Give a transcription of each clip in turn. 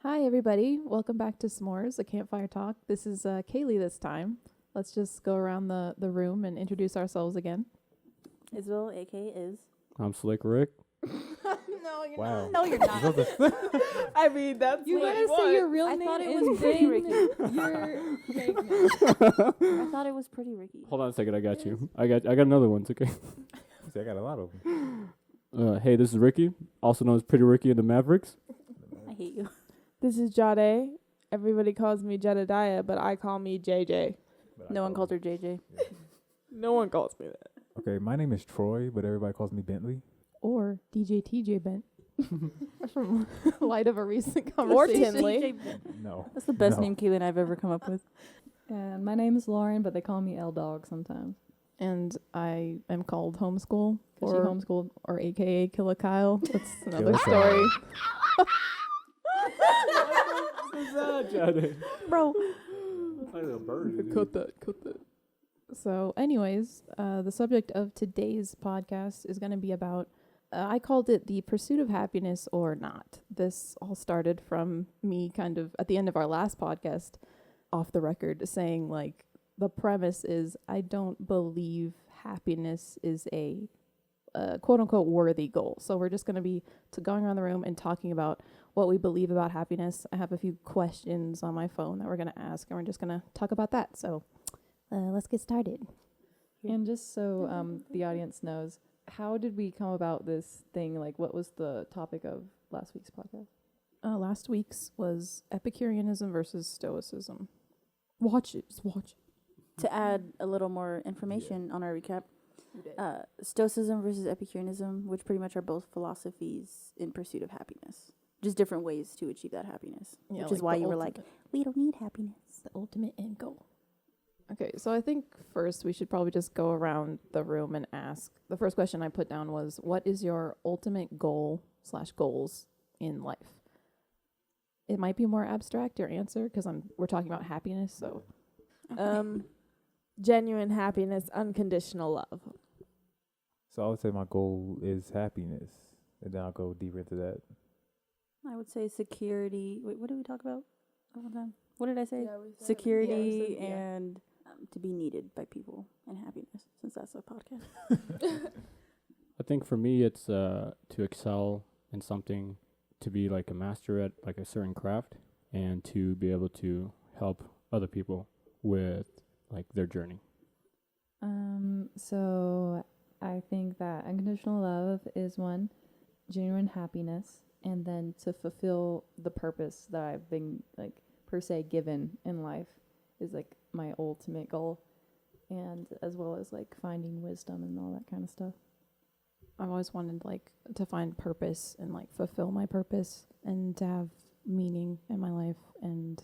Hi, everybody. Welcome back to S'mores, a Campfire Talk. This is Kaylee this time. Let's just go around the room and introduce ourselves again. Isabel, a.k.a. Is. I'm Slick Rick. No, you're Wow. not. No, you're not. I mean, that's You what gotta say your real I name thought it and was pretty then Ricky. your fake name. I thought it was pretty Ricky. Hold on a second, I got you. I got another one, it's okay. See, I got a lot of them. Hey, this is Ricky, also known as Pretty Ricky and the Mavericks. I hate you. This is Jade. Everybody calls me Jedediah, but I call me JJ. No one called her JJ. No one calls me that. Okay, my name is Troy, but everybody calls me Bentley. Or DJ TJ Bent. From light of a recent Or conversation. Tinley. No. That's the best No. name Keelan I've ever come up with. And my name is Lauren, but they call me L Dog sometimes. And I am called Homeschool. Because she Or homeschooled. or AKA Killa Kyle. That's another Killa story. Bro. Cut that. So, anyways, the subject of today's podcast is going to be about, I called it the pursuit of happiness or not. This all started from me kind of at the end of our last podcast, off the record, saying like, the premise is I don't believe happiness is a quote unquote worthy goal. So we're just going to be going around the room and talking about what we believe about happiness. I have a few questions on my phone that we're going to ask, and we're just going to talk about that. So let's get started. And just so the audience knows, how did we come about this thing? Like, what was the topic of last week's podcast? Last week's was Epicureanism versus Stoicism. Watch it. Just watch it. To add a little more information on our recap, Stoicism versus Epicureanism, which pretty much are both philosophies in pursuit of happiness. Just different ways to achieve that happiness. Yeah, which like is why the you were like, we don't need happiness. the ultimate end goal. Okay, so I think first we should probably just go around the room and ask. The first question I put down was, what is your ultimate goal / goals in life? It might be more abstract, your answer, because we're talking about happiness, so. Genuine happiness, unconditional love. So I would say my goal is happiness, and then I'll go deeper into that. I would say security. Wait, what did we talk about all the time? What did I say? Security and to be needed by people and happiness, since that's a podcast. I think for me, it's to excel in something, to be like a master at like a certain craft, and to be able to help other people with like their journey. So I think that unconditional love is one, genuine happiness, and then to fulfill the purpose that I've been like per se given in life is like my ultimate goal, and as well as like finding wisdom and all that kind of stuff. I've always wanted like to find purpose and like fulfill my purpose and to have meaning in my life and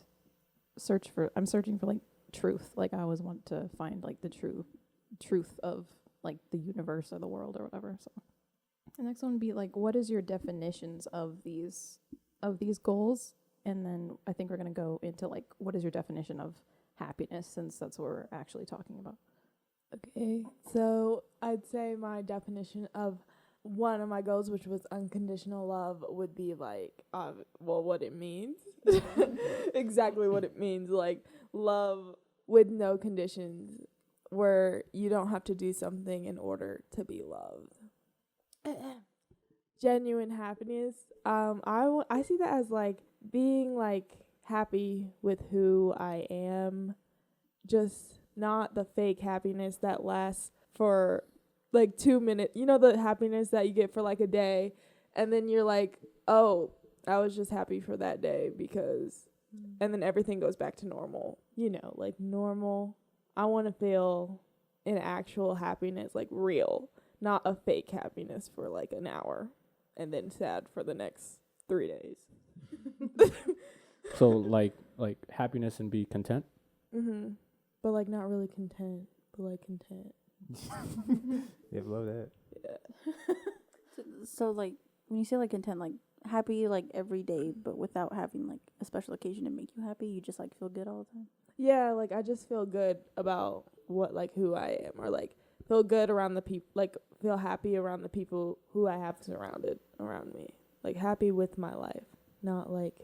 I'm searching for like truth. Like I always want to find like the truth of like the universe or the world or whatever. So the next one would be like, what is your definitions of these goals? And then I think we're going to go into like, what is your definition of happiness, since that's what we're actually talking about. Okay, so I'd say my definition of one of my goals, which was unconditional love, would be like, what it means. Exactly what it means. Like, love with no conditions, where you don't have to do something in order to be loved. Genuine happiness. I see that as like being like happy with who I am, just not the fake happiness that lasts for like 2 minutes. You know, the happiness that you get for like a day, and then you're like, oh, I was just happy for that day because, and then everything goes back to normal. You know, like normal. I want to feel an actual happiness, like real, not a fake happiness for like an hour and then sad for the next 3 days. So like happiness and be content. But like not really content, but like content. Yeah, love that. Yeah. So like when you say like content, like happy like every day, but without having like a special occasion to make you happy, you just like feel good all the time. Yeah, like I just feel good about what like who I am, or like feel good around the people, like feel happy around the people who I have surrounded around me. Like happy with my life, not like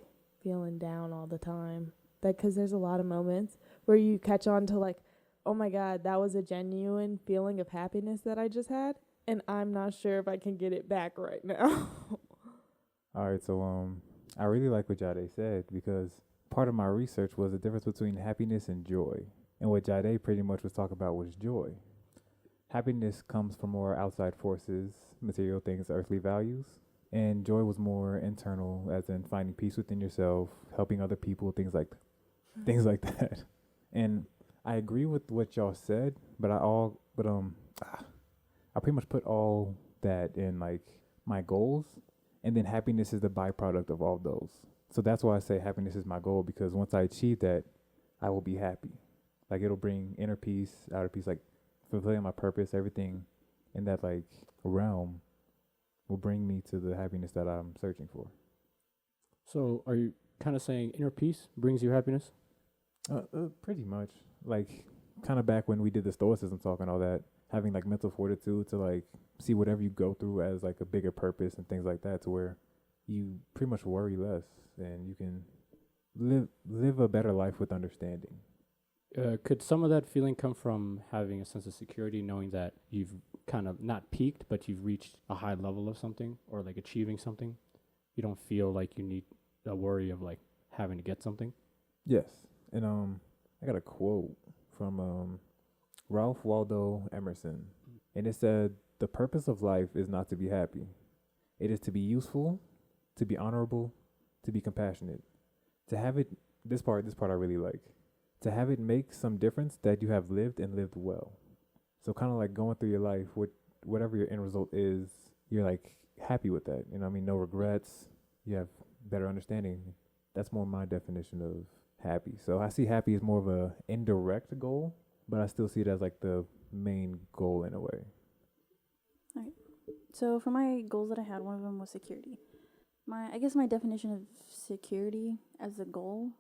feeling down all the time. Like, 'cause there's a lot of moments where you catch on to like, oh my God, that was a genuine feeling of happiness that I just had, and I'm not sure if I can get it back right now. All right, so I really like what Jade said because part of my research was the difference between happiness and joy. And what Jade pretty much was talking about was joy. Happiness comes from more outside forces, material things, earthly values. And joy was more internal, as in finding peace within yourself, helping other people, things like that. And I agree with what y'all said, but I pretty much put all that in like my goals, and then happiness is the byproduct of all those. So that's why I say happiness is my goal, because once I achieve that, I will be happy. Like it'll bring inner peace, outer peace, like fulfilling my purpose, everything in that like realm will bring me to the happiness that I'm searching for. So are you kind of saying inner peace brings you happiness? Pretty much. Like kind of back when we did the stoicism talk and all that, having like mental fortitude to like see whatever you go through as like a bigger purpose and things like that, to where you pretty much worry less and you can live a better life with understanding. Could some of that feeling come from having a sense of security, knowing that you've kind of not peaked, but you've reached a high level of something or like achieving something? You don't feel like you need a worry of like having to get something? Yes. And I got a quote from Ralph Waldo Emerson, and it said, "The purpose of life is not to be happy. It is to be useful, to be honorable, to be compassionate. To have it," this part I really like, "to have it make some difference that you have lived and lived well." So kind of like going through your life, whatever your end result is, you're like happy with that. You know what I mean? No regrets. You have better understanding. That's more my definition of happy. So I see happy as more of a indirect goal, but I still see it as like the main goal in a way. All right. So for my goals that I had, one of them was security. I guess my definition of security as a goal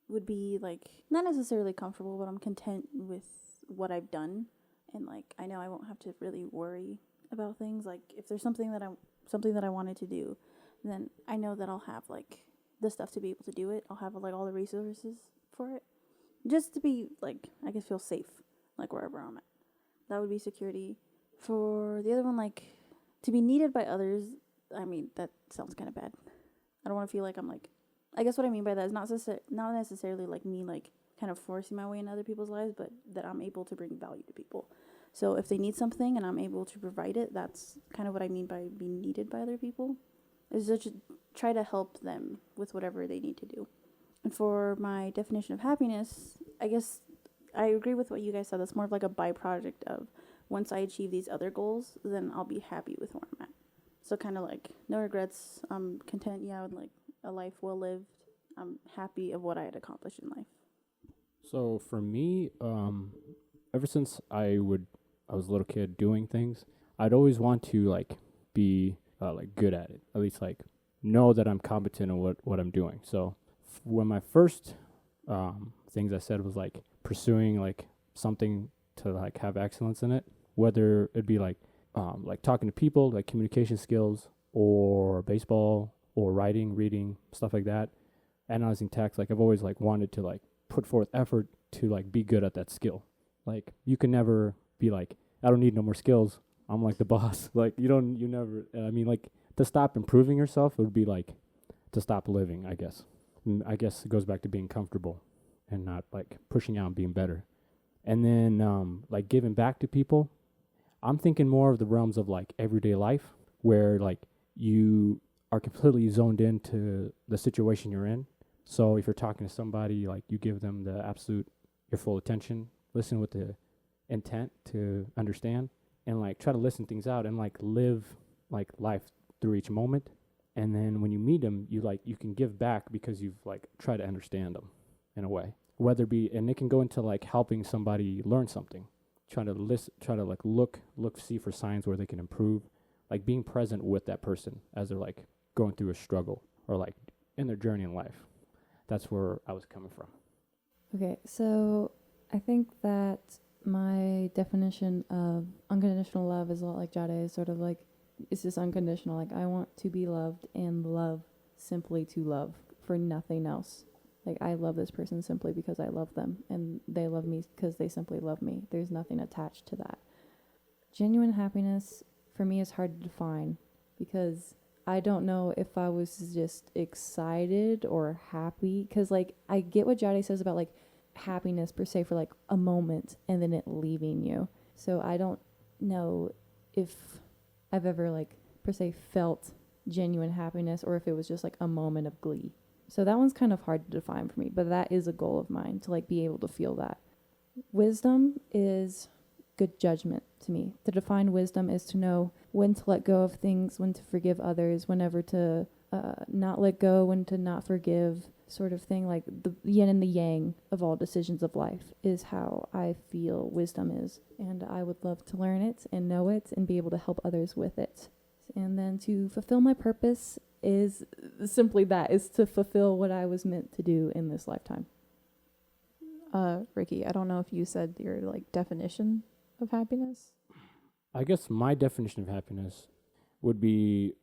would be like not necessarily comfortable, but I'm content with what I've done, and like I know I won't have to really worry about things. Like if there's something that I wanted to do, then I know that I'll have like the stuff to be able to do it. I'll have like all the resources for it, just to be like I guess feel safe like wherever I'm at. That would be security. For the other one, like to be needed by others, I mean that sounds kind of bad. I don't want to feel like I'm like, I guess what I mean by that is not necessarily like me like kind of forcing my way in other people's lives, but that I'm able to bring value to people. So if they need something and I'm able to provide it, that's kind of what I mean by being needed by other people, is just try to help them with whatever they need to do. And for my definition of happiness, I guess I agree with what you guys said. That's more of like a byproduct of once I achieve these other goals, then I'll be happy with where I'm at. So kind of like no regrets. I'm content, with like a life well lived. I'm happy of what I had accomplished in life. So for me, ever since I was a little kid doing things, I'd always want to like be like good at it. At least like know that I'm competent in what I'm doing. So when my first things I said was like pursuing like something to like have excellence in it, whether it be like talking to people, like communication skills, or baseball, or writing, reading, stuff like that, analyzing text. Like I've always like wanted to like put forth effort to like be good at that skill. Like you can never be like, I don't need no more skills, I'm like the boss. Like you never, I mean, like to stop improving yourself would be like to stop living, I guess. And I guess it goes back to being comfortable and not like pushing out and being better. And then like giving back to people, I'm thinking more of the realms of like everyday life, where like you are completely zoned into the situation you're in. So if you're talking to somebody, like you give them your full attention, listen with the intent to understand, and like try to listen things out and like live like life through each moment. And then when you meet them, you can give back because you've like tried to understand them in a way, whether it be, and it can go into like helping somebody learn something, try to like look, see for signs where they can improve, like being present with that person as they're like going through a struggle or like in their journey in life. That's where I was coming from. Okay, so I think that my definition of unconditional love is a lot like Jade, sort of like it's just unconditional. Like I want to be loved and love simply to love for nothing else. Like, I love this person simply because I love them, and they love me because they simply love me. There's nothing attached to that. Genuine happiness for me is hard to define because I don't know if I was just excited or happy. Because, like, I get what Jade says about, like, happiness per se for, like, a moment and then it leaving you. So I don't know if I've ever, like, per se felt genuine happiness or if it was just, like, a moment of glee. So that one's kind of hard to define for me, but that is a goal of mine, to, like, be able to feel that. Wisdom is good judgment to me. To define wisdom is to know when to let go of things, when to forgive others, whenever to not let go, when to not forgive, sort of thing. Like the yin and the yang of all decisions of life is how I feel wisdom is. And I would love to learn it and know it and be able to help others with it. And then to fulfill my purpose is simply that, is to fulfill what I was meant to do in this lifetime. Ricky, I don't know if you said your like definition of happiness. I guess my definition of happiness would be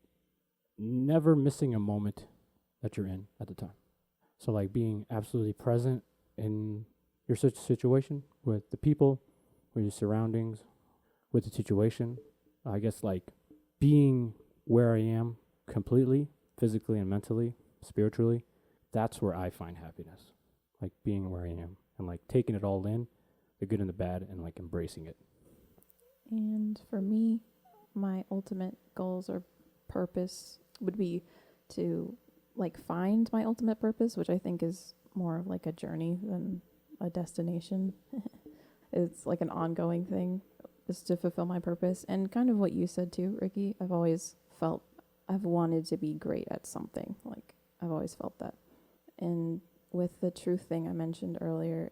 never missing a moment that you're in at the time. So like being absolutely present in your situation with the people, with your surroundings, with the situation. I guess like being where I am completely, physically and mentally, spiritually, that's where I find happiness. Like being where I am and like taking it all in, the good and the bad, and like embracing it. And for me, my ultimate goals or purpose would be to like find my ultimate purpose, which I think is more of like a journey than a destination. It's like an ongoing thing, is to fulfill my purpose. And kind of what you said too, Ricky, I've always felt I've wanted to be great at something. Like I've always felt that. And with the truth thing I mentioned earlier,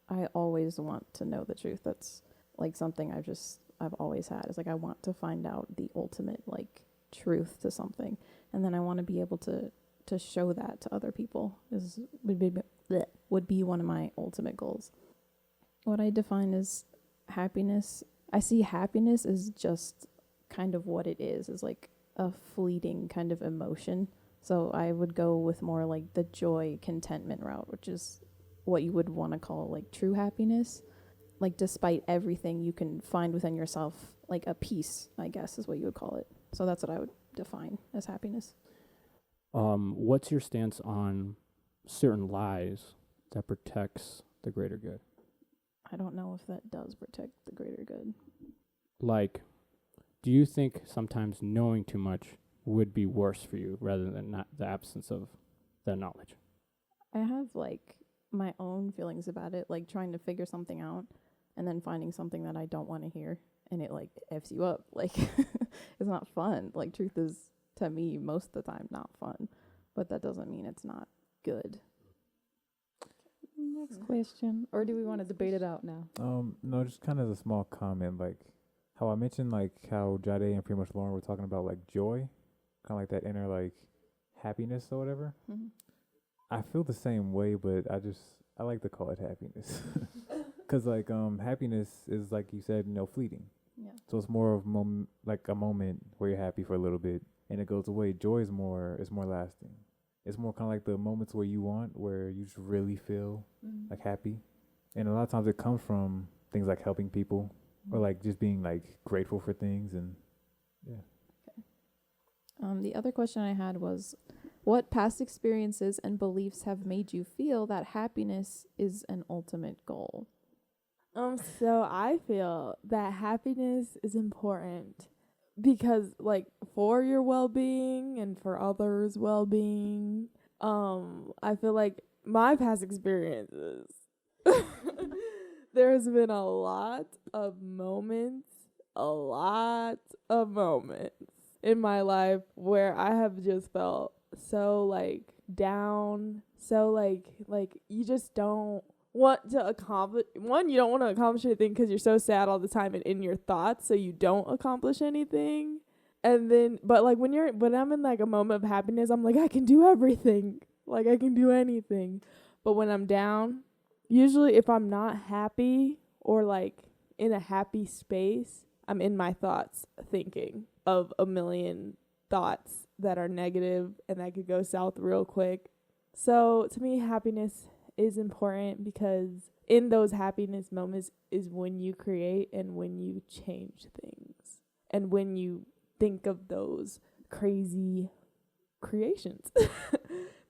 I always want to know the truth. That's like something I've always had. It's like I want to find out the ultimate like truth to something, and then I want to be able to show that to other people. Would be one of my ultimate goals. What I define as happiness, I see happiness as just kind of what it is like a fleeting kind of emotion. So I would go with more like the joy, contentment route, which is what you would want to call like true happiness. Like despite everything you can find within yourself, like a peace, I guess is what you would call it. So that's what I would define as happiness. What's your stance on certain lies that protects the greater good? I don't know if that does protect the greater good. Like, do you think sometimes knowing too much would be worse for you rather than not the absence of that knowledge? I have like my own feelings about it, like trying to figure something out and then finding something that I don't want to hear, and it like F's you up. Like it's not fun. Like truth is, to me, most of the time not fun, but that doesn't mean it's not good. Next question. Or do we want to debate it out now? No, just kind of a small comment, like how I mentioned, like how Jade and pretty much Lauren were talking about like joy, kind of like that inner like happiness or whatever. Mm-hmm. I feel the same way, but I like to call it happiness. Because like happiness is, like you said, fleeting. Yeah. So it's more of like a moment where you're happy for a little bit and it goes away. Joy is more lasting. It's more kind of like the moments where you just really feel like happy. And a lot of times it comes from things like helping people or like just being like grateful for things, and yeah. Okay. The other question I had was, what past experiences and beliefs have made you feel that happiness is an ultimate goal? So I feel that happiness is important because, like, for your well-being and for others' well-being, I feel like my past experiences, there's been a lot of moments in my life where I have just felt so, like, down, so, like you just don't want to accomplish. One, you don't want to accomplish anything because you're so sad all the time and in your thoughts, so you don't accomplish anything. And then, but like when I'm in like a moment of happiness, I'm like, I can do everything. Like I can do anything. But when I'm down, usually if I'm not happy or like in a happy space, I'm in my thoughts thinking of a million thoughts that are negative and that could go south real quick. So to me, happiness is important because in those happiness moments is when you create and when you change things and when you think of those crazy creations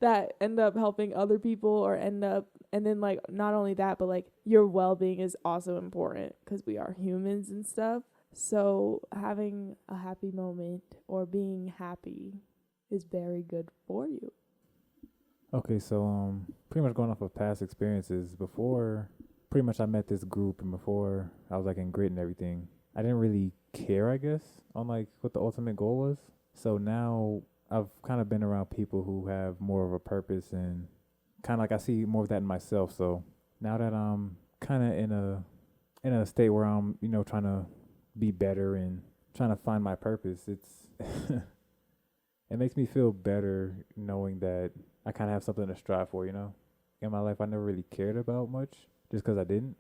that end up helping other people or end up, and then like not only that, but like your well-being is also important because we are humans and stuff. So having a happy moment or being happy is very good for you. Okay, so pretty much going off of past experiences, before pretty much I met this group and before I was like in grit and everything, I didn't really care, I guess, on like what the ultimate goal was. So now I've kind of been around people who have more of a purpose and kind of like I see more of that in myself. So now that I'm kind of in a state where I'm, you know, trying to be better and trying to find my purpose, it's it makes me feel better knowing that I kind of have something to strive for, you know. In my life, I never really cared about much just because I didn't.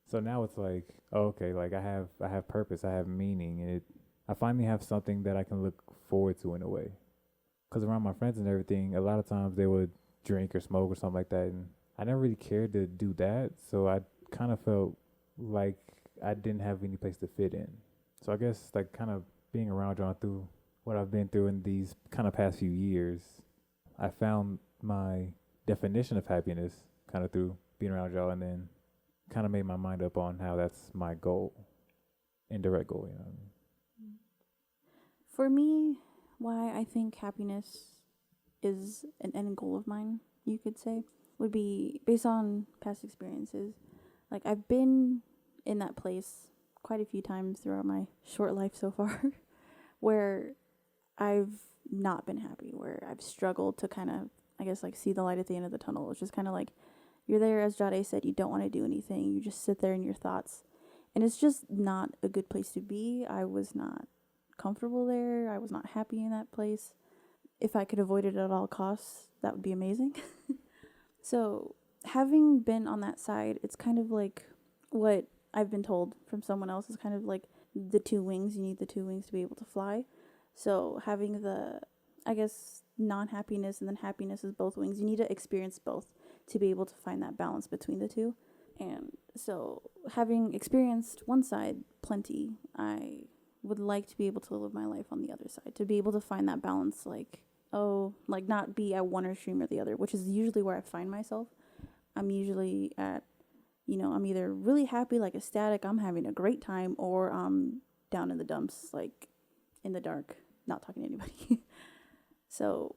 So now it's like, oh, okay, like I have purpose, I have meaning, and I finally have something that I can look forward to in a way. Because around my friends and everything, a lot of times they would drink or smoke or something like that, and I never really cared to do that. So I kind of felt like I didn't have any place to fit in. So I guess like kind of being around y'all through what I've been through in these kind of past few years, I found my definition of happiness kind of through being around y'all, and then kind of made my mind up on how that's my goal, indirect goal, you know what I mean? For me, why I think happiness is an end goal of mine, you could say, would be based on past experiences. Like, I've been in that place quite a few times throughout my short life so far where I've not been happy, where I've struggled to kind of, I guess, like see the light at the end of the tunnel. It's just kind of like you're there, as Jade said, you don't want to do anything. You just sit there in your thoughts. And it's just not a good place to be. I was not comfortable there. I was not happy in that place. If I could avoid it at all costs, that would be amazing. So having been on that side, it's kind of like what I've been told from someone else is kind of like the two wings. You need the two wings to be able to fly. So having the, I guess, non-happiness and then happiness is both wings. You need to experience both to be able to find that balance between the two. And so having experienced one side plenty, I would like to be able to live my life on the other side, to be able to find that balance, like, like not be at one extreme or the other, which is usually where I find myself. I'm usually at, I'm either really happy, like ecstatic, I'm having a great time, or I'm down in the dumps, like in the dark, not talking to anybody. So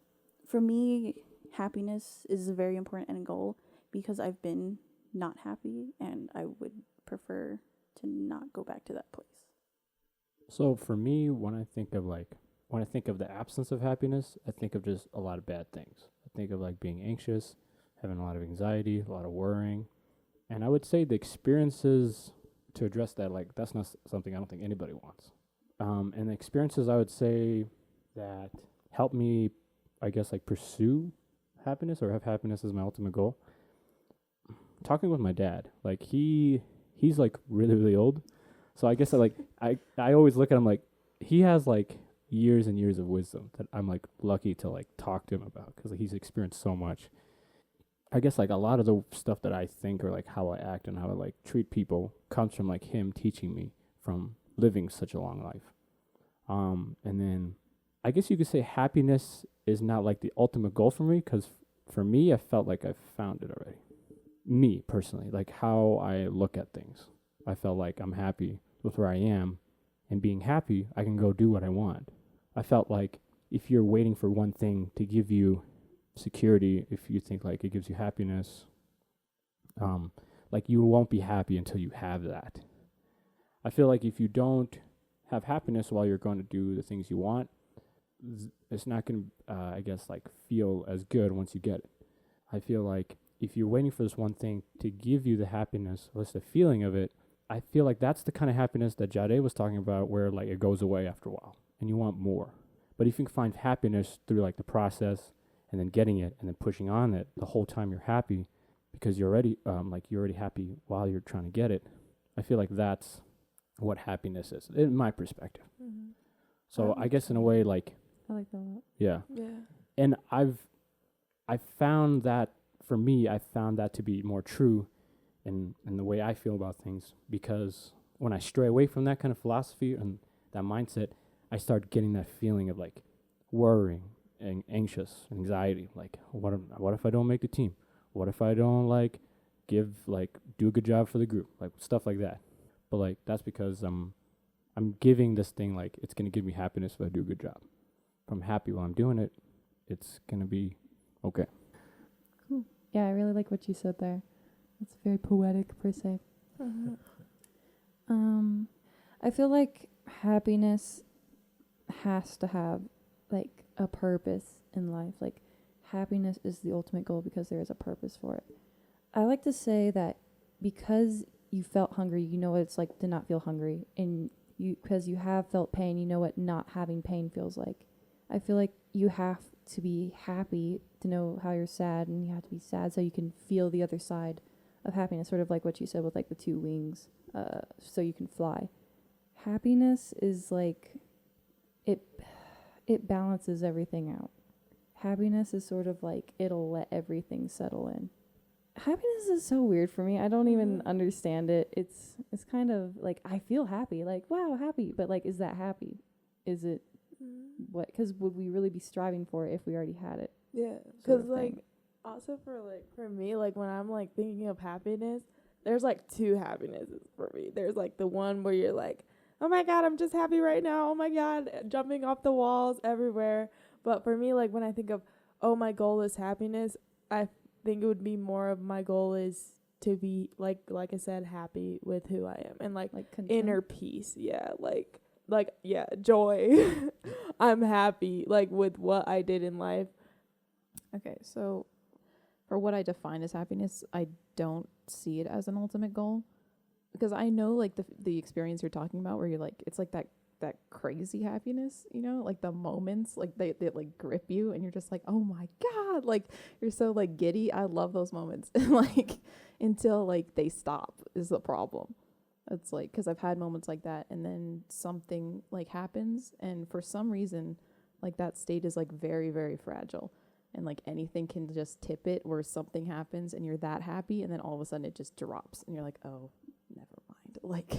for me, happiness is a very important end goal because I've been not happy and I would prefer to not go back to that place. So for me, when I think of the absence of happiness, I think of just a lot of bad things. I think of like being anxious, having a lot of anxiety, a lot of worrying. And I would say the experiences to address that, like that's not something I don't think anybody wants. And the experiences I would say that help me, I guess, like pursue happiness or have happiness as my ultimate goal. Talking with my dad, like he's like really, really old. So I guess I always look at him like he has like years and years of wisdom that I'm like lucky to like talk to him about because he's experienced so much. I guess like a lot of the stuff that I think or like how I act and how I like treat people comes from like him teaching me from living such a long life. And then I guess you could say happiness is not like the ultimate goal for me because for me, I felt like I found it already. Me personally, like how I look at things. I felt like I'm happy with where I am, and being happy, I can go do what I want. I felt like if you're waiting for one thing to give you security, if you think like it gives you happiness, like you won't be happy until you have that. I feel like if you don't have happiness while you're going to do the things you want, it's not going to, I guess, like feel as good once you get it. I feel like if you're waiting for this one thing to give you the happiness, or the feeling of it, I feel like that's the kind of happiness that Jade was talking about where like it goes away after a while and you want more. But if you can find happiness through like the process and then getting it and then pushing on it the whole time you're happy because you're already you're already happy while you're trying to get it, I feel like that's what happiness is in my perspective. Mm-hmm. So I guess in a way like I like that a lot. Yeah. Yeah. And I found that, for me, I found that to be more true in the way I feel about things, because when I stray away from that kind of philosophy and that mindset, I start getting that feeling of like worrying and anxious, anxiety, like what if I don't make the team? What if I don't like do a good job for the group? Like stuff like that. But like that's because I'm giving this thing like it's going to give me happiness if I do a good job. If I'm happy while I'm doing it, it's going to be okay. Cool. Yeah, I really like what you said there. It's very poetic per se. I feel like happiness has to have like a purpose in life. Like happiness is the ultimate goal because there is a purpose for it. I like to say that because you felt hungry, you know what it's like to not feel hungry, and because you have felt pain, you know what not having pain feels like. I feel like you have to be happy to know how you're sad, and you have to be sad so you can feel the other side of happiness, sort of like what you said with like the two wings, so you can fly. Happiness is like it balances everything out. Happiness is sort of like it'll let everything settle in. Happiness is so weird for me. I don't even understand it. It's kind of like I feel happy, like wow, happy, but like is that happy? Is it what? Because would we really be striving for it if we already had it? Yeah, because like also for me, like when I'm like thinking of happiness, there's like two happinesses for me. There's like the one where you're like, oh my god, I'm just happy right now. Oh my god, jumping off the walls everywhere. But for me, like when I think of, oh, my goal is happiness, I think it would be more of my goal is to be like I said, happy with who I am and like inner peace. Yeah, like yeah, joy. I'm happy like with what I did in life. Okay, so for what I define as happiness, I don't see it as an ultimate goal, because I know like the experience you're talking about where you're like it's like that crazy happiness, you know, like the moments like they like grip you and you're just like, oh my god, like you're so like giddy. I love those moments. Like until like they stop is the problem. It's like because I've had moments like that and then something like happens and for some reason like that state is like very, very fragile. And like anything can just tip it where something happens and you're that happy and then all of a sudden it just drops and you're like, oh, never mind. Like,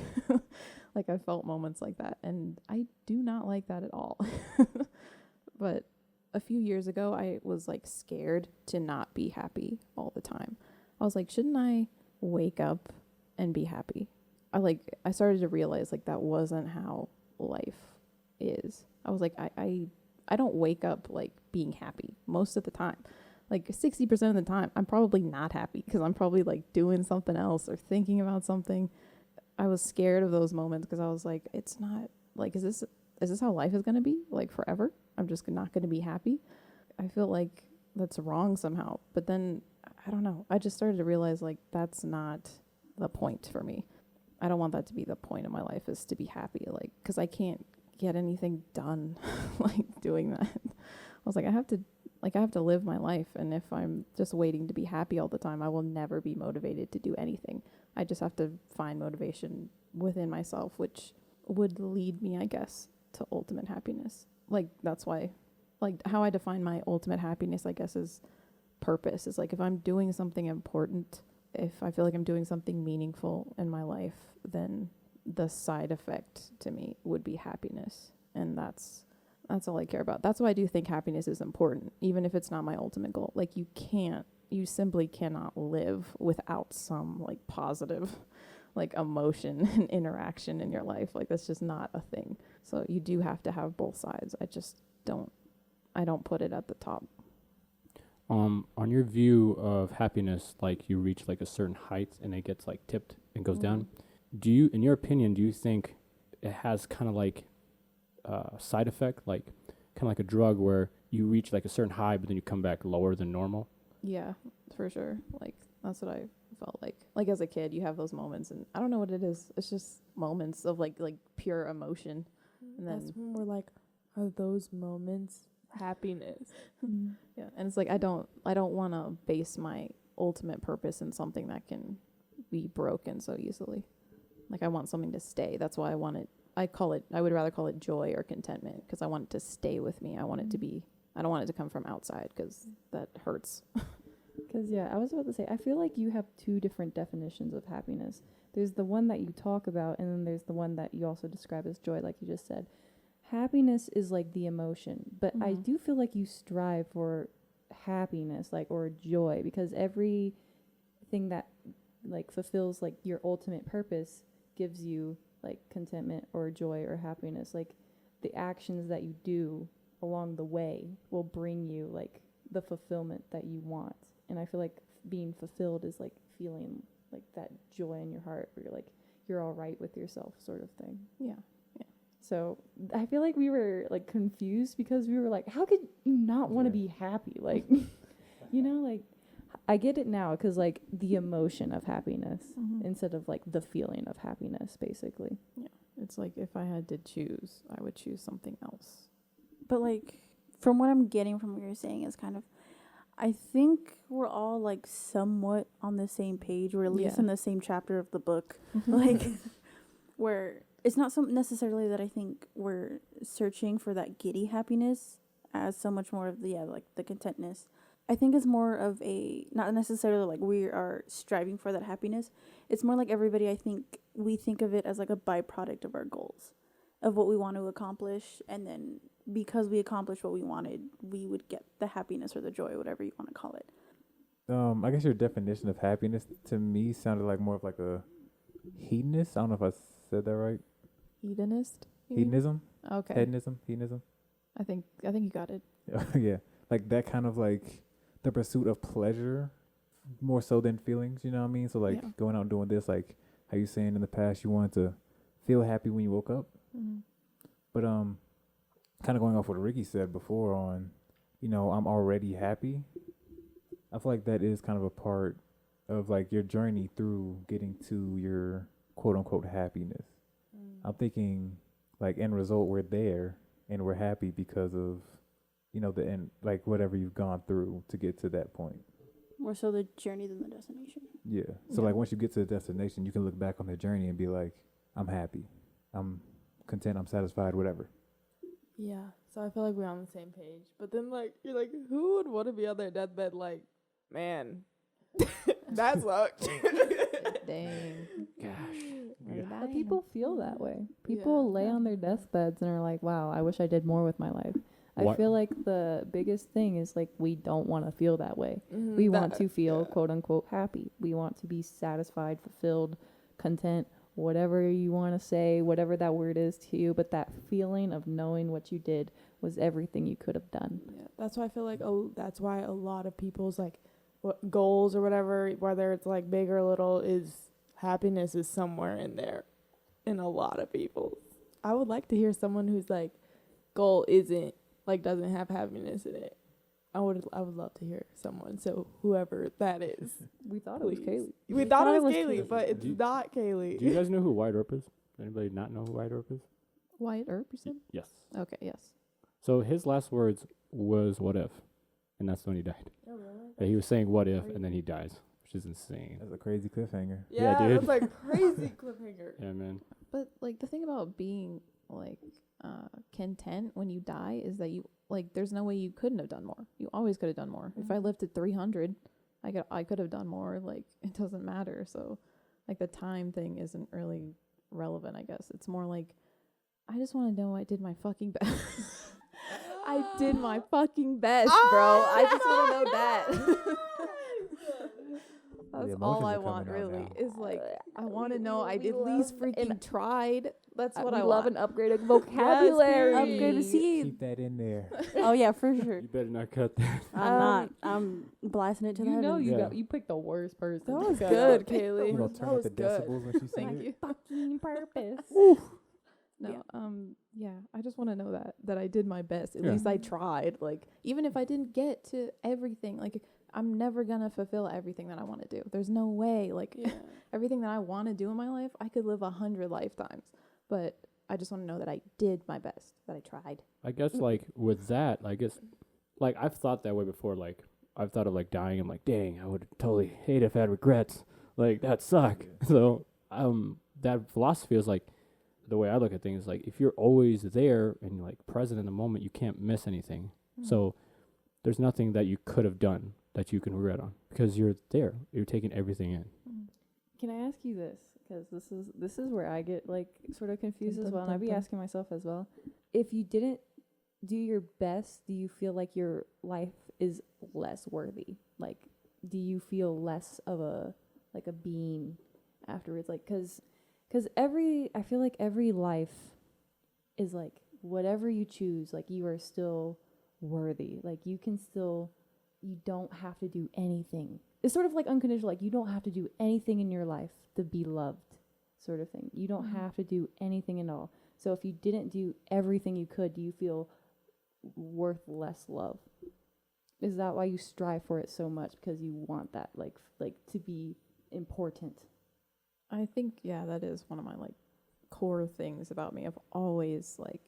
like I felt moments like that and I do not like that at all. But a few years ago, I was like scared to not be happy all the time. I was like, shouldn't I wake up and be happy? I started to realize like that wasn't how life is. I was like, I don't wake up like being happy most of the time. Like 60% of the time, I'm probably not happy because I'm probably like doing something else or thinking about something. I was scared of those moments because I was like, it's not like, is this how life is going to be like forever? I'm just not going to be happy. I feel like that's wrong somehow. But then I don't know. I just started to realize like that's not the point for me. I don't want that to be the point of my life is to be happy. Like, cause I can't get anything done like doing that. I was like, I have to live my life. And if I'm just waiting to be happy all the time, I will never be motivated to do anything. I just have to find motivation within myself, which would lead me, I guess, to ultimate happiness. Like, that's why, like, how I define my ultimate happiness, I guess, is purpose. Is like, if I'm doing something important, if I feel like I'm doing something meaningful in my life, then the side effect to me would be happiness. And that's all I care about. That's why I do think happiness is important, even if it's not my ultimate goal. Like, you simply cannot live without some, like, positive, like, emotion and interaction in your life. Like, that's just not a thing. So you do have to have both sides. I don't put it at the top. On your view of happiness, like you reach like a certain height and it gets like tipped and goes down. In your opinion, do you think it has kind of like a side effect, like kind of like a drug where you reach like a certain high, but then you come back lower than normal? Yeah, for sure. Like that's what I felt like. Like as a kid, you have those moments, and I don't know what it is. It's just moments of like pure emotion, and then that's when we're like, are those moments happiness? Yeah, and it's like I don't want to base my ultimate purpose in something that can be broken so easily. Like I want something to stay. That's why I want it I would rather call it joy or contentment because I want it to stay with me. I want it to be, I don't want it to come from outside because that hurts. Because, yeah, I was about to say, I feel like you have two different definitions of happiness. There's the one that you talk about, and then there's the one that you also describe as joy, like you just said. Happiness is like the emotion, but I do feel like you strive for happiness, like, or joy, because everything that, like, fulfills, like, your ultimate purpose gives you, like, contentment or joy or happiness. Like, the actions that you do along the way will bring you, like, the fulfillment that you want. And I feel like being fulfilled is, like, feeling, like, that joy in your heart where you're, like, you're all right with yourself sort of thing. Yeah. So I feel like we were, like, confused because we were like, how could you not want to be happy? Like, you know, like, I get it now because, like, the emotion of happiness instead of, like, the feeling of happiness, basically. Yeah. It's like if I had to choose, I would choose something else. But, like, from what I'm getting from what you're saying is kind of, I think we're all, like, somewhat on the same page. We're at least in the same chapter of the book. Like, where it's not necessarily that I think we're searching for that giddy happiness as so much more of the, like, the contentness. I think it's more of a, not necessarily like we are striving for that happiness. It's more like everybody, I think, we think of it as like a byproduct of our goals, of what we want to accomplish. And then because we accomplished what we wanted, we would get the happiness or the joy, whatever you want to call it. I guess your definition of happiness to me sounded like more of like a hedonist. I don't know if I said that right. Hedonist? Hedonism? Okay. Hedonism? I think you got it. Yeah. Like that kind of like the pursuit of pleasure more so than feelings, you know what I mean? So like going out and doing this, like how you saying in the past you wanted to feel happy when you woke up. But kind of going off what Ricky said before on, you know, I'm already happy. I feel like that is kind of a part of like your journey through getting to your quote unquote happiness. I'm thinking like end result we're there and we're happy because of, you know, the end, like whatever you've gone through to get to that point. More so the journey than the destination. Yeah. So like once you get to the destination, you can look back on the journey and be like, I'm happy, I'm content, I'm satisfied, whatever. Yeah. So I feel like we're on the same page. But then like you're like, who would want to be on their deathbed like, man, that sucked. Dang. Gosh. But people feel that way. People lay on their deathbeds and are like, wow, I wish I did more with my life. I feel like the biggest thing is like we don't want to feel that way. We want to feel quote unquote happy. We want to be satisfied, fulfilled, content, whatever you want to say, whatever that word is to you. But that feeling of knowing what you did was everything you could have done. Yeah, that's why I feel like that's why a lot of people's like goals or whatever, whether it's like big or little, is happiness is somewhere in there in a lot of people's. I would like to hear someone whose like goal isn't like doesn't have happiness in it. I would love to hear someone. So whoever that is, We thought it was Kaylee. we thought it was Kaylee, but it's not Kaylee. Do you guys know who Wyatt Earp is? Anybody not know who Wyatt Earp is? Wyatt Earp, you said? Yes. Okay, yes. So his last words was "what if," and that's when he died. Oh, really? Yeah, he was saying "what if," and then he dies, which is insane. That's a crazy cliffhanger. Yeah, Yeah, dude. that's like crazy cliffhanger. Yeah, man. But like the thing about being like content when you die is that you like there's no way you couldn't have done more. You always could have done more. If I lived to 300, I could have done more. Like it doesn't matter. So like the time thing isn't really relevant, I guess. It's more like I just want to know I did my fucking best. I did my fucking best, bro. I just want to know that. That's all I want, really. Is like I want to know I at least freaking tried. That's what I love want. an upgraded vocabulary. Upgrade to see. Keep that in there. Oh yeah, for sure. You better not cut that. I'm not. I'm blasting it to the You know heavens. you picked the worst person. That was to good, cut Kaylee. You gonna That turn up was the good. decibels when she Thank sings you. it? fucking purpose. No, yeah, I just want to know that I did my best. At Yeah. least I tried. Like, even if I didn't get to everything, like, I'm never gonna fulfill everything that I want to do. There's no way. Like, everything that I want to do in my life, I could live 100 lifetimes. But I just want to know that I did my best, that I tried. I guess like with that, I guess like I've thought that way before. Like I've thought of like dying. I'm like, dang, I would totally hate if I had regrets. Like that suck. So that philosophy is like the way I look at things, like if you're always there and like present in the moment, you can't miss anything. So there's nothing that you could have done that you can regret on because you're there. You're taking everything in. Can I ask you this? Because this is where I get like sort of confused as well, and I'd be asking myself as well. If you didn't do your best, do you feel like your life is less worthy? Like, do you feel less of a being afterwards? Like, cause I feel like every life is like whatever you choose, like you are still worthy. Like you don't have to do anything. It's sort of like unconditional. Like you don't have to do anything in your life to be loved, sort of thing. You don't have to do anything at all. So if you didn't do everything you could, do you feel worth less love? Is that why you strive for it so much? Because you want that, like to be important? I think, yeah, that is one of my, like, core things about me. I've always, like,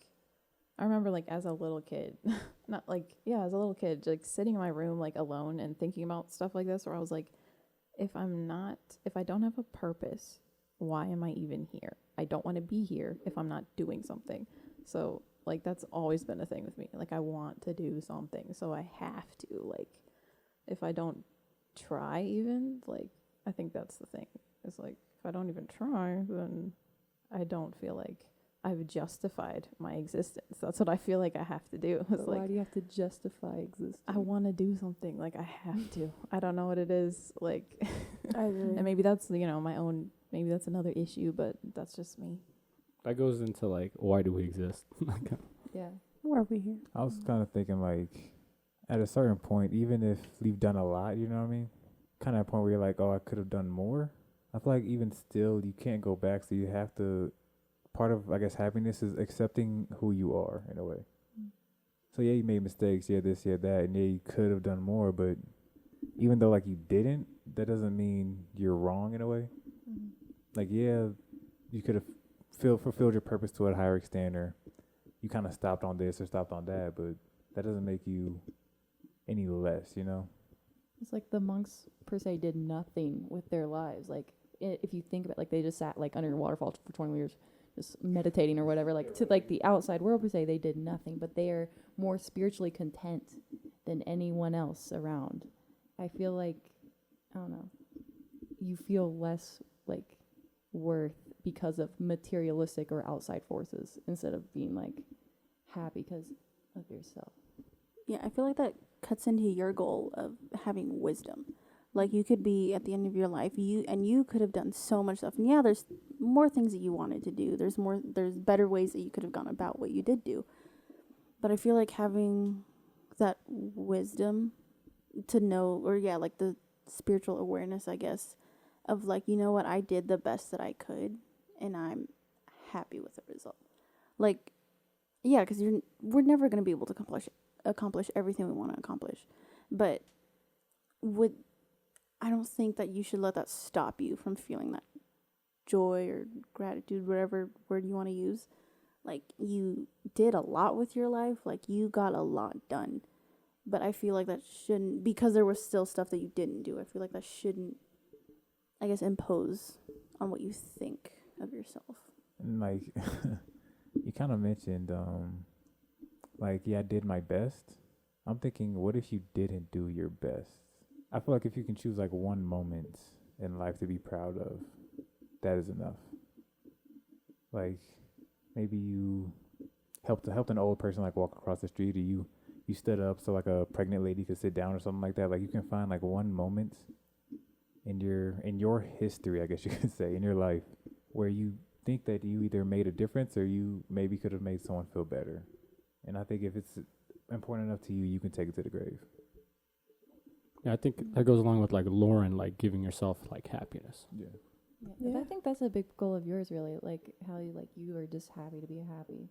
I remember, like, as a little kid, as a little kid, like, sitting in my room, like, alone and thinking about stuff like this, where I was like, if I don't have a purpose, why am I even here? I don't want to be here if I'm not doing something. So, like, that's always been a thing with me. Like, I want to do something, so I have to. Like, if I don't try even, like, I think that's the thing. It's like, if I don't even try, then I don't feel like I've justified my existence. That's what I feel like I have to do. It's like, why do you have to justify existence? I want to do something. Like, I have to. I don't know what it is. Like, I agree. and maybe that's, my own, maybe that's another issue, but that's just me. That goes into like, why do we exist? Yeah. Why are we here? I was kind of thinking like, at a certain point, even if we've done a lot, you know what I mean? Kind of a point where you're like, oh, I could have done more. I feel like even still, you can't go back. So you have to, part of, I guess, happiness is accepting who you are in a way. So yeah, you made mistakes. Yeah, this, yeah, that. And yeah, you could have done more. But even though like you didn't, that doesn't mean you're wrong in a way. Like, yeah, you could have fulfilled your purpose to a higher extent, or you kind of stopped on this or stopped on that, but that doesn't make you any less, you know? It's like the monks per se did nothing with their lives. Like if you think about, like, they just sat like under a waterfall for 20 years just meditating or whatever, like to like the outside world per se, they did nothing, but they are more spiritually content than anyone else around. I feel like, I don't know, you feel less like worth because of materialistic or outside forces instead of being like happy because of yourself. Yeah, I feel like that cuts into your goal of having wisdom. Like, you could be at the end of your life, you could have done so much stuff. And yeah, there's more things that you wanted to do. There's better ways that you could have gone about what you did do. But I feel like having that wisdom to know, or yeah, like the spiritual awareness, I guess, of like, you know what, I did the best that I could, and I'm happy with the result. Like, yeah, because we're never going to be able to accomplish everything we want to accomplish. But I don't think that you should let that stop you from feeling that joy or gratitude, whatever word you want to use. Like, you did a lot with your life. Like, you got a lot done. But I feel like that shouldn't, because there was still stuff that you didn't do, I feel like that shouldn't, I guess, impose on what you think of yourself. And like, you kind of mentioned, like, yeah, I did my best. I'm thinking, what if you didn't do your best? I feel like if you can choose like one moment in life to be proud of, that is enough. Like, maybe you helped an old person like walk across the street, or you stood up so like a pregnant lady could sit down or something like that. Like, you can find like one moment in your history, I guess you could say, in your life, where you think that you either made a difference or you maybe could have made someone feel better. And I think if it's important enough to you, you can take it to the grave. Yeah, I think that goes along with like Lauren, like giving yourself like happiness. Yeah. Yeah. But I think that's a big goal of yours, really. Like how you are just happy to be happy.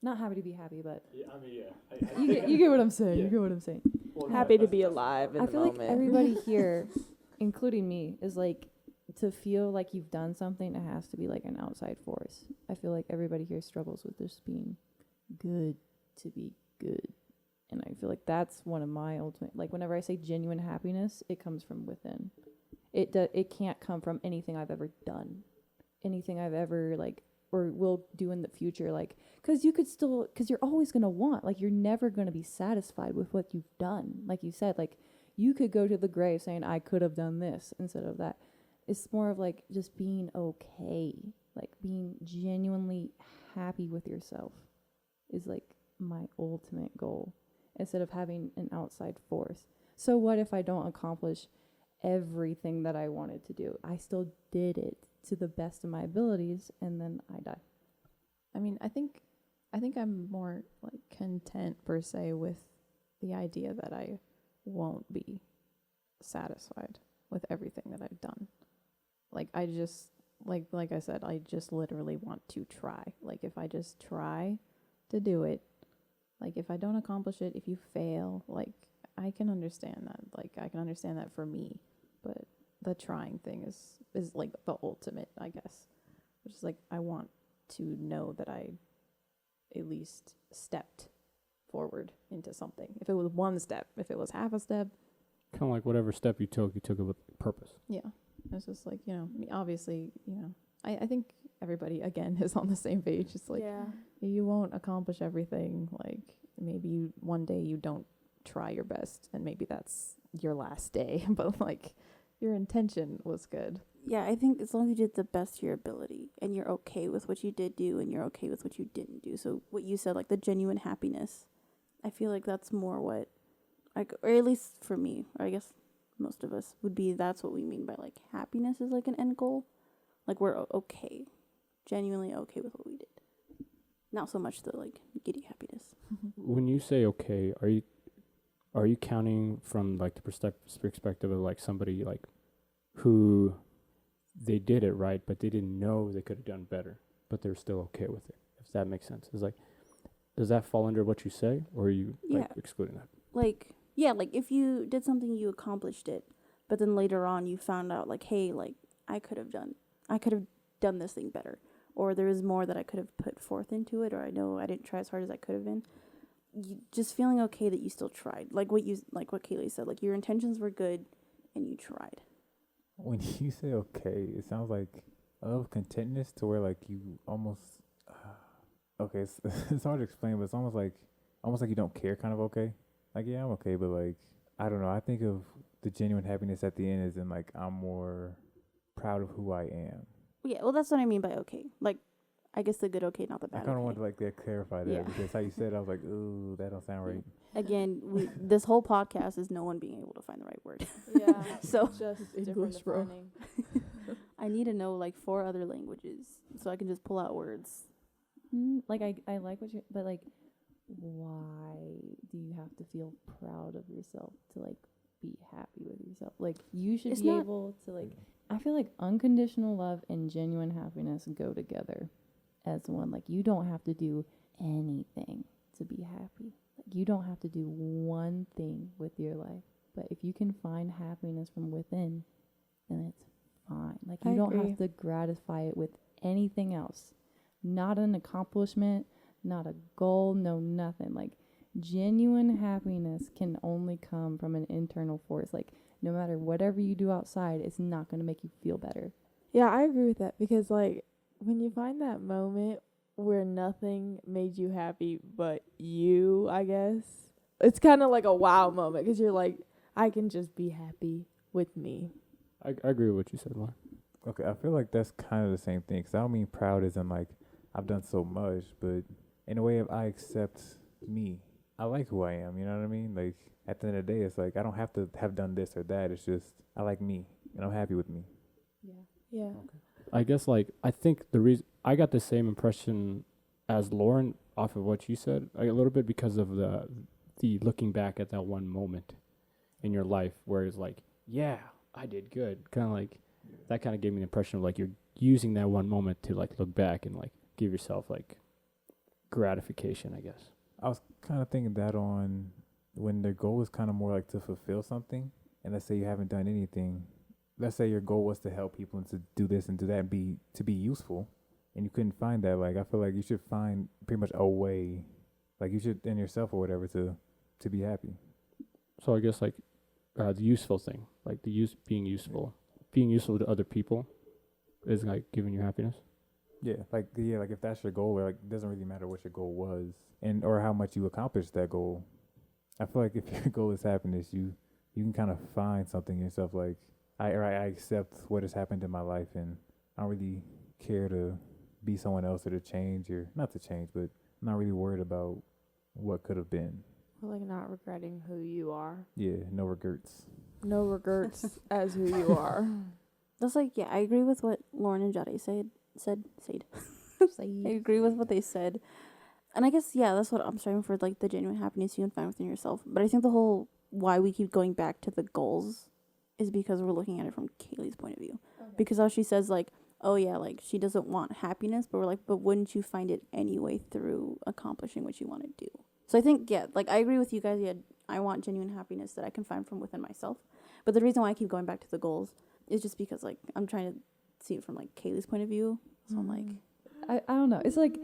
Not happy to be happy, but Yeah, I mean, yeah. you get what I'm saying. Yeah. You get what I'm saying. Well, Happy to be alive in I the feel moment. like everybody here, including me, is like, to feel like you've done something, it has to be like an outside force. I feel like everybody here struggles with just being good to be good. And I feel like that's one of my ultimate, like, whenever I say genuine happiness, it comes from within. It can't come from anything I've ever done, anything I've ever like or will do in the future. Like, because you're always going to want, like, you're never going to be satisfied with what you've done. Like you said, like, you could go to the grave saying, I could have done this instead of that. It's more of like just being okay, like being genuinely happy with yourself is like my ultimate goal, instead of having an outside force. So what if I don't accomplish everything that I wanted to do? I still did it to the best of my abilities, and then I die. I mean, I think I'm more like content per se with the idea that I won't be satisfied with everything that I've done. Like, I just, like I said, I just literally want to try. Like, if I just try to do it, like, if I don't accomplish it, if you fail, like, I can understand that. Like, I can understand that for me. But the trying thing is like the ultimate, I guess. Which is like, I want to know that I at least stepped forward into something. If it was one step, if it was half a step. Kind of like whatever step you took it with purpose. Yeah. It's just like, you know, obviously, you know, I think everybody, again, is on the same page. It's like, you won't accomplish everything. Like, maybe one day you don't try your best, and maybe that's your last day. But, like, your intention was good. Yeah, I think as long as you did the best of your ability, and you're okay with what you did do, and you're okay with what you didn't do. So what you said, like the genuine happiness, I feel like that's more what, like, or at least for me, or I guess most of us would be, that's what we mean by like happiness is like an end goal. Like, we're okay, genuinely okay with what we did. Not so much the like giddy happiness. When you say okay, are you counting from like the perspective of like somebody like who they did it right, but they didn't know they could have done better, but they're still okay with it? If that makes sense. It's like, does that fall under what you say, or are you like excluding that? Like, yeah, like if you did something, you accomplished it, but then later on you found out like, hey, like I could have done this thing better, or there is more that I could have put forth into it, or I know I didn't try as hard as I could have been. You just feeling okay that you still tried, like what Kaylee said, like your intentions were good and you tried. When you say okay, it sounds like of contentness to where like you almost okay, it's hard to explain, but it's almost like you don't care, kind of okay. Like, yeah, I'm okay, but like, I don't know. I think of the genuine happiness at the end as in like, I'm more proud of who I am. Yeah, well, that's what I mean by okay. Like, I guess the good okay, not the bad. I kind of okay. want to like clarify that because how you said it, I was like, ooh, that don't sound right. Again, this whole podcast is no one being able to find the right word. Yeah. So just English, bro. I need to know like 4 other languages so I can just pull out words. Like, I like what you, but like, why do you have to feel proud of yourself to like be happy with yourself? Like, you should be able to like, I feel like unconditional love and genuine happiness go together as one. Like, you don't have to do anything to be happy. Like, you don't have to do one thing with your life, but if you can find happiness from within, then it's fine. Like, you don't have to gratify it with anything else. Not an accomplishment, not a goal, no nothing. Like, genuine happiness can only come from an internal force. Like, no matter whatever you do outside, it's not going to make you feel better. Yeah, I agree with that because like when you find that moment where nothing made you happy but you, I guess, it's kind of like a wow moment because you're like, I can just be happy with me. I agree with what you said, Lauren. Okay, I feel like that's kind of the same thing. Because I don't mean proud as in like I've done so much, but in a way of I accept me. I like who I am, you know what I mean? Like, at the end of the day, it's like I don't have to have done this or that. It's just I like me, and I'm happy with me. Yeah. Okay. I guess, like, I think the reason I got the same impression as Lauren off of what you said, like, a little bit because of the looking back at that one moment in your life where it's like, yeah, I did good. Kind of like, that kind of gave me the impression of, like, you're using that one moment to, like, look back and, like, give yourself, like, gratification, I guess. I was kind of thinking that on when their goal is kind of more like to fulfill something, and let's say you haven't done anything. Let's say your goal was to help people and to do this and do that and to be useful, and you couldn't find that. Like, I feel like you should find pretty much a way, like you should in yourself or whatever to be happy. So I guess like the useful thing, like being useful to other people, is like giving you happiness. like if that's your goal, like it doesn't really matter what your goal was and or how much you accomplished that goal. I feel like if your goal is happiness, you can kind of find something in yourself. Like I accept what has happened in my life, and I don't really care to be someone else or to change or not to change, but I'm not really worried about what could have been. Or like not regretting who you are. Yeah, no regrets. No regrets as who you are. That's like, I agree with what Lauren and Jade said. I agree with what they said. And I guess, that's what I'm striving for, like the genuine happiness you can find within yourself. But I think the whole why we keep going back to the goals is because we're looking at it from Kaylee's point of view. Okay. Because how she says, like, oh yeah, like she doesn't want happiness, but we're like, but wouldn't you find it anyway through accomplishing what you want to do? So I think, like I agree with you guys. Yeah, I want genuine happiness that I can find from within myself. But the reason why I keep going back to the goals is just because, like, I'm trying to see it from, like, Kaylee's point of view. So I'm like... I don't know. It's like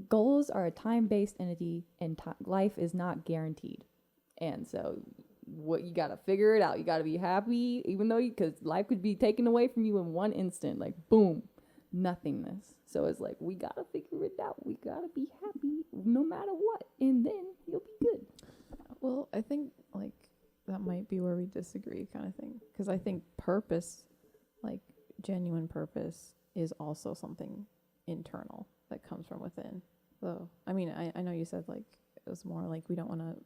goals are a time-based entity, and life is not guaranteed. And so what you got to figure it out. You got to be happy, even though because life could be taken away from you in one instant. Like, boom, nothingness. So it's like, we got to figure it out. We got to be happy no matter what. And then you'll be good. Well, I think, like, that might be where we disagree kind of thing. Because I think purpose, like genuine purpose, is also something internal that comes from within. So, I mean, I know you said, like, it was more like we don't want to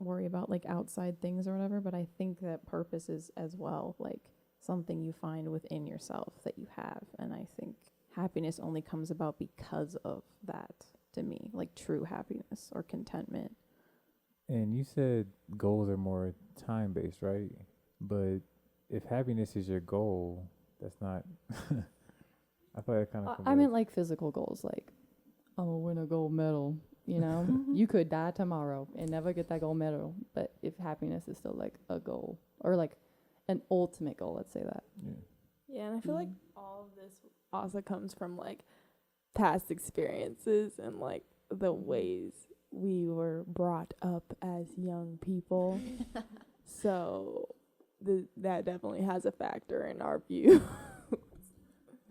worry about, like, outside things or whatever, but I think that purpose is as well, like, something you find within yourself that you have. And I think happiness only comes about because of that, to me, like true happiness or contentment. And you said goals are more time-based, right? But if happiness is your goal, that's not... I feel like kind of... I meant like physical goals, like, oh, win a gold medal, you know? You could die tomorrow and never get that gold medal. But if happiness is still like a goal or like an ultimate goal, let's say that. Yeah, and I feel like all of this also comes from, like, past experiences and, like, the ways we were brought up as young people. So that definitely has a factor in our view.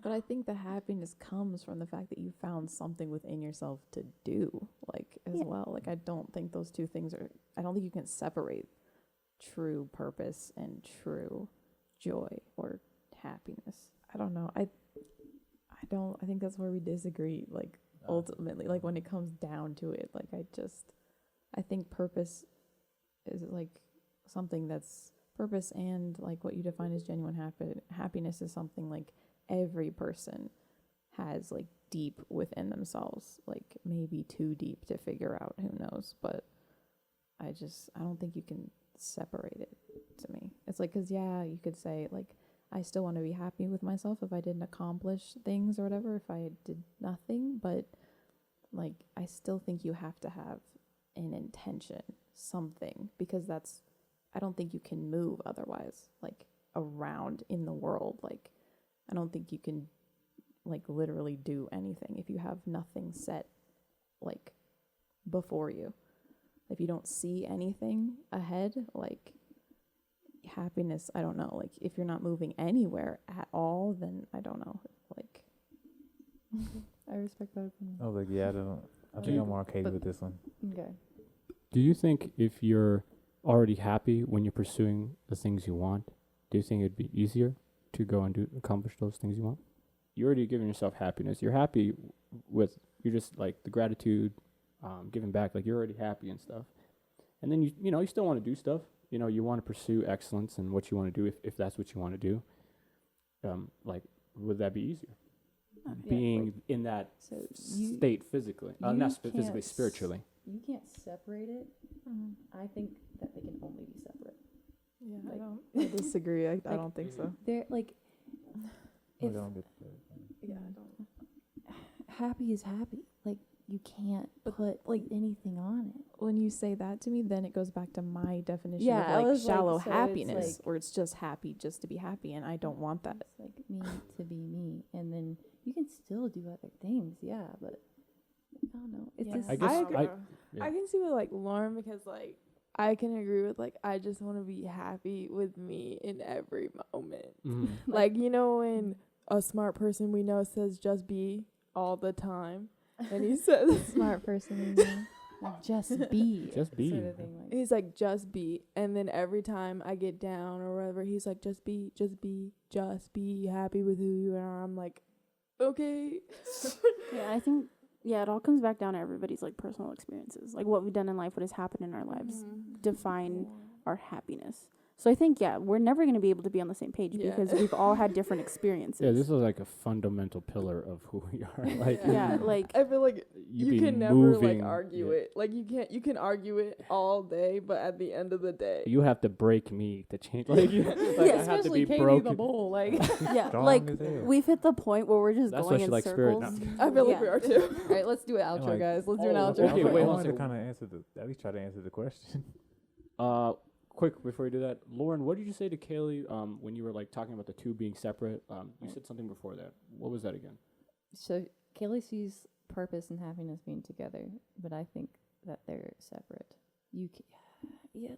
But I think the happiness comes from the fact that you found something within yourself to do, like, as well. Like, I don't think those two things I don't think you can separate true purpose and true joy or happiness. I don't know. I think that's where we disagree, like, ultimately, like, when it comes down to it. Like, I think purpose is, like, something that's purpose, and, like, what you define as genuine happiness is something, like, every person has, like, deep within themselves, like, maybe too deep to figure out, who knows. But I don't think you can separate it, to me. It's like, because you could say, like, I still want to be happy with myself if I didn't accomplish things or whatever, if I did nothing. But, like, I still think you have to have an intention, something, because I don't think you can move otherwise, like, around in the world. Like, I don't think you can, like, literally do anything if you have nothing set, like, before you. If you don't see anything ahead, like, happiness, I don't know. Like, if you're not moving anywhere at all, then I don't know. Like, I respect that opinion. I was like, I think I'm more okay with this one. Okay. Do you think if you're already happy when you're pursuing the things you want, do you think it'd be easier to go and accomplish those things you want? You're already giving yourself happiness. You're happy you're just, like, the gratitude, giving back, like, you're already happy and stuff. And then you still want to do stuff. You want to pursue excellence in what you want to do if that's what you want to do. Like, would that be easier? Being in that state physically, not physically, spiritually. You can't separate it. I think that they can only be separate. Yeah, like, I disagree. I don't think so. They're like, I don't. Happy is happy. Like, you can't put, like, anything on it. When you say that to me, then it goes back to my definition of, like, shallow so happiness, like, where it's just happy just to be happy, and I don't want that. It's like me to be me, and then you can still do other things, but I don't know. It's just, I agree. I can see with, like, Lauren, because, like, I can agree with, like, I just want to be happy with me in every moment. Mm-hmm. Like, when a smart person we know says just be all the time. And he says Smart person, you know? Like, just be. Just be. Sort of thing, like. he's like, just be. And then every time I get down or whatever, he's like, just be happy with who you are. I'm like, okay. Yeah, I think, it all comes back down to everybody's, like, personal experiences. Like, what we've done in life, what has happened in our lives, define our happiness. So I think, we're never going to be able to be on the same page because we've all had different experiences. Yeah, this is like a fundamental pillar of who we are. Like, like, I feel like you you be can never moving, like argue it. Like you can argue it all day, but at the end of the day, You have to break me to change. Like, like I have to be Katie broken. the bull, like. Strong like, as hell. we've hit the point where we're just That's why going she in likes spirit. circles. No. I feel like we are too. All right, let's do an outro, like- guys. Let's do an Oh, outro. okay, I wait, wanted so- to kind of answer at least try to answer the question. Quick before you do that, Lauren, what did you say to Kaylee when you were like talking about the two being separate? You said something before that. What was that again? So Kaylee sees purpose and happiness being together, but I think that they're separate.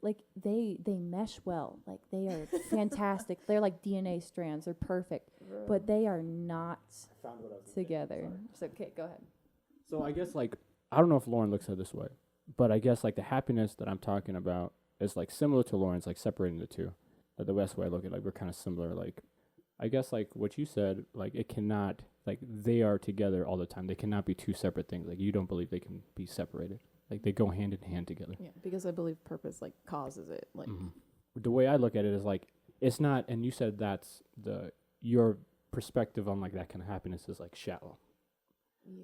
Like they mesh well. Like they are fantastic. They're like DNA strands. They're perfect, but they are not together. So okay, go ahead. So I guess like I don't know if Lauren looks at it this way, but I guess like the happiness that I'm talking about is like similar to Lauren's, like separating the two. Like the best way I look at it, like we're kind of similar. Like I guess like what you said, like it cannot, like they are together all the time. They cannot be two separate things. Like you don't believe they can be separated. Like they go hand in hand together. Yeah, because I believe purpose like causes it. Like The way I look at it is like it's not, and you said that's your perspective on like that kind of happiness is like shallow,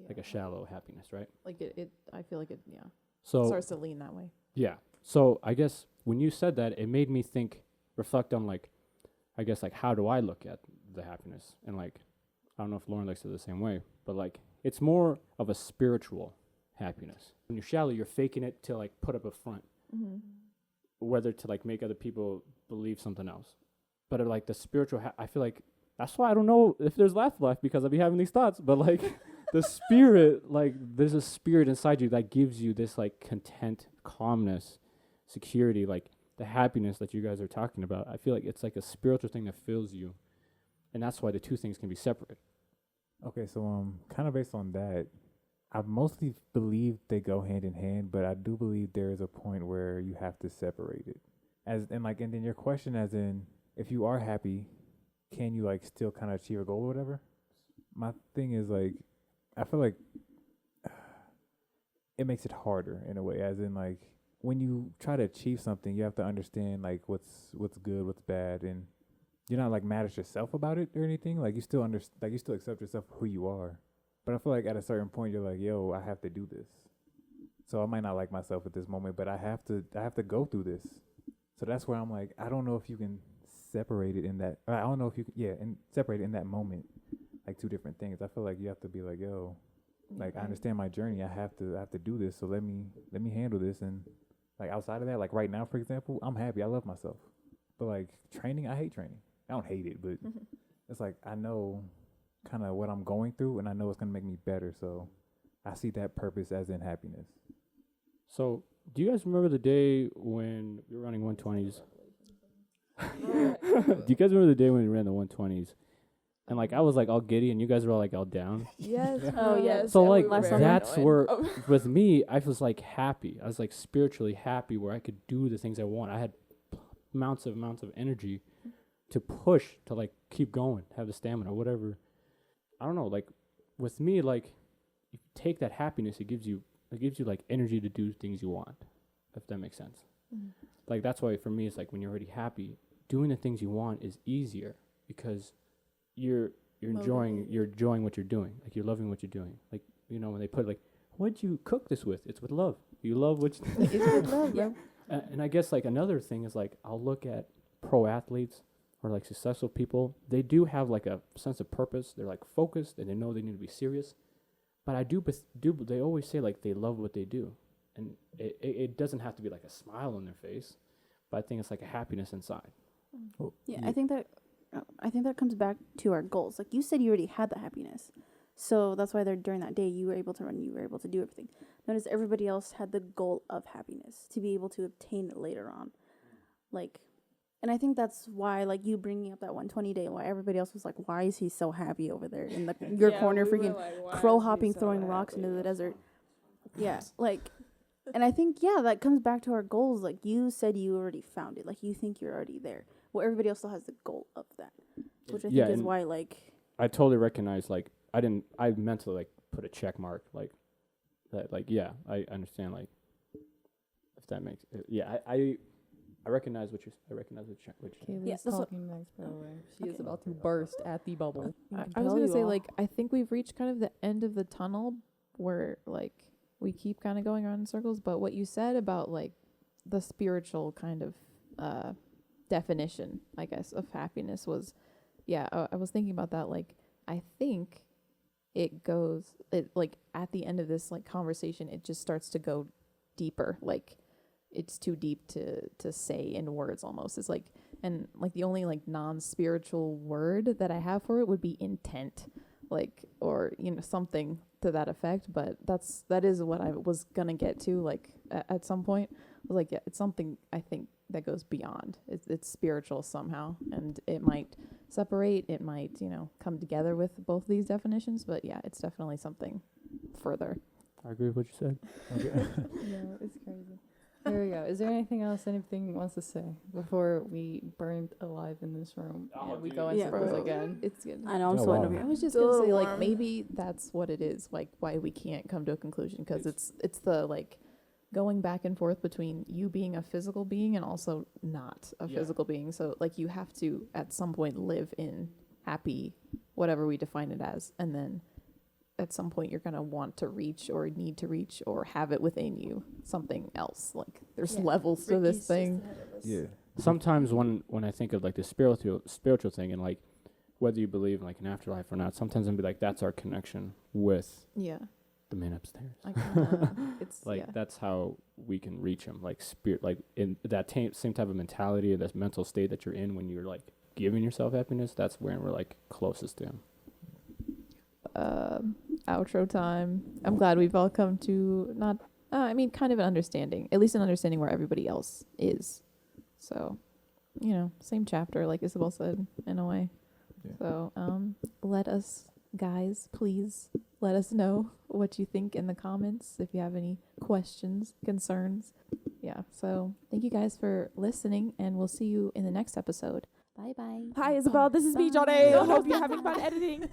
like a shallow happiness, right? Like it I feel like it So starts to lean that way. yeah. So I guess when you said that, it made me reflect on like, I guess like how do I look at the happiness? And like, I don't know if Lauren looks at it the same way, but like it's more of a spiritual happiness. When you're shallow, you're faking it to like put up a front, whether to like make other people believe something else. But like the spiritual, I feel like that's why I don't know if there's life because I'll be having these thoughts. But like the spirit, like there's a spirit inside you that gives you this like content, calmness, security, like the happiness that you guys are talking about. I feel like it's like a spiritual thing that fills you, and that's why the two things can be separate. Okay, so kind of based on that, I mostly believe they go hand in hand, but I do believe there is a point where you have to separate it. And then your question as in, if you are happy, can you like still kind of achieve a goal or whatever? My thing is like, I feel like it makes it harder in a way, as in like when you try to achieve something, you have to understand like what's good, what's bad, and you're not like mad at yourself about it or anything. Like you still you still accept yourself for who you are. But I feel like at a certain point you're like, yo, I have to do this. So I might not like myself at this moment, but I have to go through this. So that's where I'm like, I don't know if you can separate it in that. I don't know if you can, and separate it in that moment, like two different things. I feel like you have to be like, yo, like I understand my journey. I have to do this. So let me handle this. And like outside of that, like right now, for example, I'm happy. I love myself. But like training, I hate training. I don't hate it, but it's like I know kind of what I'm going through, and I know it's gonna make me better. So I see that purpose as in happiness. So do you guys remember the day when we were running 120s? Do you guys remember the day when we ran the 120s? And like I was like all giddy, and you guys were all like all down. Yes. Oh, yeah. yes. So and like we were very that's annoyed. where Oh. with me I was like happy. I was like spiritually happy where I could do the things I want. I had amounts of energy to push to like keep going, have the stamina, whatever. I don't know. Like with me, like you take that happiness, it gives you like energy to do things you want, if that makes sense. Like that's why for me it's like when you're already happy, doing the things you want is easier because you're enjoying what you're doing. Like you're loving what you're doing. Like you know when they put like, what'd you cook this with? It's with love. You love what you It's with love, bro. and I guess like another thing is like I'll look at pro athletes or like successful people. They do have like a sense of purpose. They're like focused and they know they need to be serious. But I do they always say like they love what they do, and it doesn't have to be like a smile on their face, but I think it's like a happiness inside. Well, Yeah, I think that comes back to our goals. Like you said, you already had the happiness, so that's why during that day you were able to run, you were able to do everything. Notice everybody else had the goal of happiness to be able to obtain it later on. Like And I think that's why, like, you bringing up that 120 day, why everybody else was like, why is he so happy over there in your corner, freaking crow hopping, throwing rocks into the desert? Yeah, like, and I think, that comes back to our goals. Like, you said you already found it. Like, you think you're already there. Well, everybody else still has the goal of that, which I think is why, like... I totally recognize, like, I mentally, like, put a check mark, like, that, like, I understand, like, if that makes... I recognize what you're... Kaylee's talking next, by the way. She is about to burst at the bubble. I was going to say, like, I think we've reached kind of the end of the tunnel where, like, we keep kind of going around in circles. But what you said about, like, the spiritual kind of definition, I guess, of happiness was, I was thinking about that. Like, I think like, at the end of this, like, conversation, it just starts to go deeper. Like, it's too deep to say in words almost. It's like, and like the only like non-spiritual word that I have for it would be intent, like, or, you know, something to that effect. But that is what I was gonna get to, like, at some point. I was like, it's something I think that goes beyond. It's spiritual somehow, and it might separate, it might, you know, come together with both of these definitions, but it's definitely something further. I agree with what you said. Okay. Yeah, it's crazy. There we go. Is there anything else anything wants to say before we burned alive in this room and we go in circles again? It's good. I know, I'm sweating over I here. was just gonna say, like, maybe that's what it is, like, why we can't come to a conclusion, because it's the, like, going back and forth between you being a physical being and also not a physical being. So, like, you have to at some point live in happy, whatever we define it as, and then at some point you're gonna want to reach or need to reach or have it within you something else. Like, there's levels to this thing. Sometimes when I think of, like, the spiritual thing, and, like, whether you believe in, like, an afterlife or not, sometimes I'll be like, that's our connection with the man upstairs. It's like, that's how we can reach him, like, spirit, like, in that same type of mentality, that mental state that you're in when you're, like, giving yourself happiness. That's when we're, like, closest to him. Outro time. I'm glad we've all come to kind of an understanding, at least an understanding where everybody else is. So, you know, same chapter, like Isabel said, in a way. Yeah. So, let us, guys, please let us know what you think in the comments if you have any questions, concerns. Yeah. So, thank you guys for listening, and we'll see you in the next episode. Bye bye. Hi, Isabel. This is me, Johnny. I hope you're having fun editing.